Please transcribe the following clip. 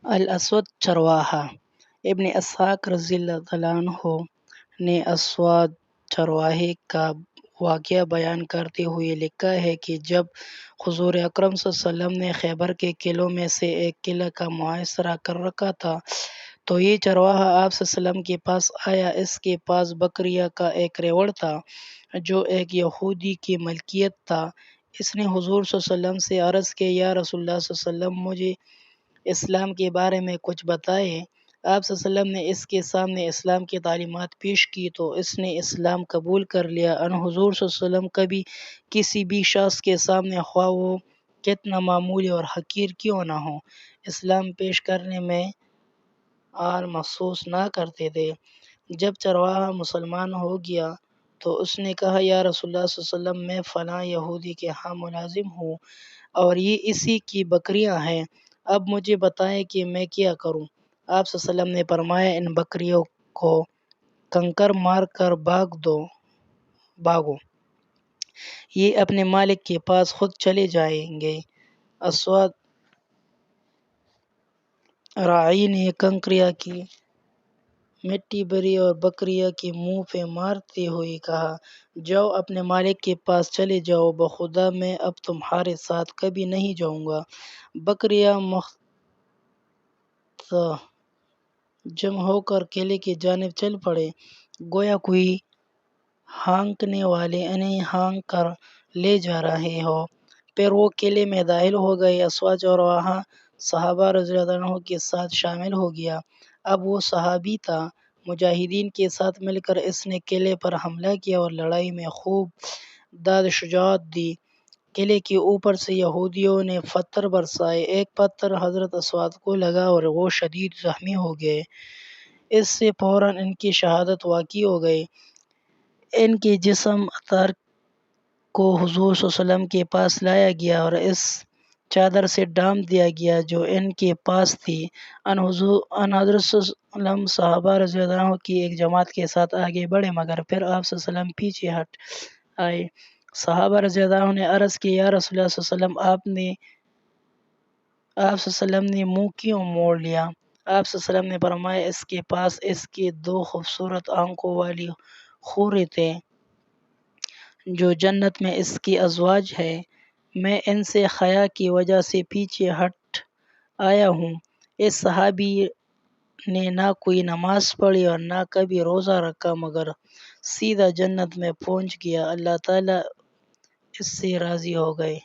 الاسود چرواہا۔ ابن اسحاق رضی اللہ تعالیٰ عنہ نے اسود چرواہے کا واقعہ بیان کرتے ہوئے لکھا ہے کہ جب حضور اکرم صلی اللہ علیہ وسلم نے خیبر کے قلعوں میں سے ایک قلعہ کا محاصرہ کر رکھا تھا تو یہ چرواہا آپ صلی اللہ علیہ وسلم کے پاس آیا۔ اس کے پاس بکریاں کا ایک ریوڑ تھا جو ایک یہودی کی ملکیت تھا۔ اس نے حضور صلی اللہ علیہ وسلم سے عرض کیا، یا رسول اللہ صلی اللہ علیہ وسلم، مجھے اسلام کے بارے میں کچھ بتائیں۔ آپ صلی اللہ علیہ وسلم نے اس کے سامنے اسلام کی تعلیمات پیش کی تو اس نے اسلام قبول کر لیا۔ ان حضور صلی اللہ علیہ وسلم کبھی کسی بھی شخص کے سامنے خواہ وہ کتنا معمولی اور حقیر کیوں نہ ہو اسلام پیش کرنے میں عار محسوس نہ کرتے تھے۔ جب چرواہا مسلمان ہو گیا تو اس نے کہا، یا رسول اللہ صلی اللہ علیہ وسلم، میں فلاں یہودی کے ہاں ملازم ہوں اور یہ اسی کی بکریاں ہیں، اب مجھے بتائیں کہ میں کیا کروں؟ آپ صلی اللہ علیہ وسلم نے فرمایا، ان بکریوں کو کنکر مار کر بھاگو، یہ اپنے مالک کے پاس خود چلے جائیں گے۔ اسود راعی نے کنکریاں کی مٹی بھری اور بکریاں کے منہ پہ مارتے ہوئے کہا، جاؤ اپنے مالک کے پاس چلے جاؤ، بخدا میں اب تمہارے ساتھ کبھی نہیں جاؤں گا۔ بکریاں جم ہو کر قلعے کی جانب چل پڑے، گویا کوئی ہانکنے والے انہیں ہانک کر لے جا رہے ہو۔ پھر وہ قلعے میں داخل ہو گئے۔ اسود چرواہا صحابہ رضی اللہ عنہ کے ساتھ شامل ہو گیا۔ اب وہ صحابی تھا۔ مجاہدین کے ساتھ مل کر اس نے قلعے پر حملہ کیا اور لڑائی میں خوب داد شجاعت دی۔ قلعے کے اوپر سے یہودیوں نے پتھر برسائے۔ ایک پتھر حضرت اسود کو لگا اور وہ شدید زخمی ہو گئے۔ اس سے فوراً ان کی شہادت واقع ہو گئی۔ ان کے جسم اطہار کو حضور صلی اللہ علیہ وسلم کے پاس لایا گیا اور اس چادر سے ڈھانپ دیا گیا جو ان کے پاس تھی۔ ان حضرت صلی اللہ علیہ وسلم صحابہ رضی اللہ عنہ کی ایک جماعت کے ساتھ آگے بڑھے مگر پھر آپ صلی اللہ علیہ وسلم پیچھے ہٹ آئے۔ صحابہ رضی اللہ عنہ نے عرض کی، یا رسول اللہ صلی اللہ علیہ وسلم، آپ صلی اللہ علیہ وسلم نے منہ کیوں موڑ لیا؟ آپ صلی اللہ علیہ وسلم نے فرمایا، اس کے پاس اس کی دو خوبصورت آنکھوں والی حوریں تھیں جو جنت میں اس کی ازواج ہیں، میں ان سے حیا کی وجہ سے پیچھے ہٹ آیا ہوں۔ اس صحابی نے نہ کوئی نماز پڑھی اور نہ کبھی روزہ رکھا مگر سیدھا جنت میں پہنچ گیا۔ اللہ تعالیٰ اس سے راضی ہو گئے۔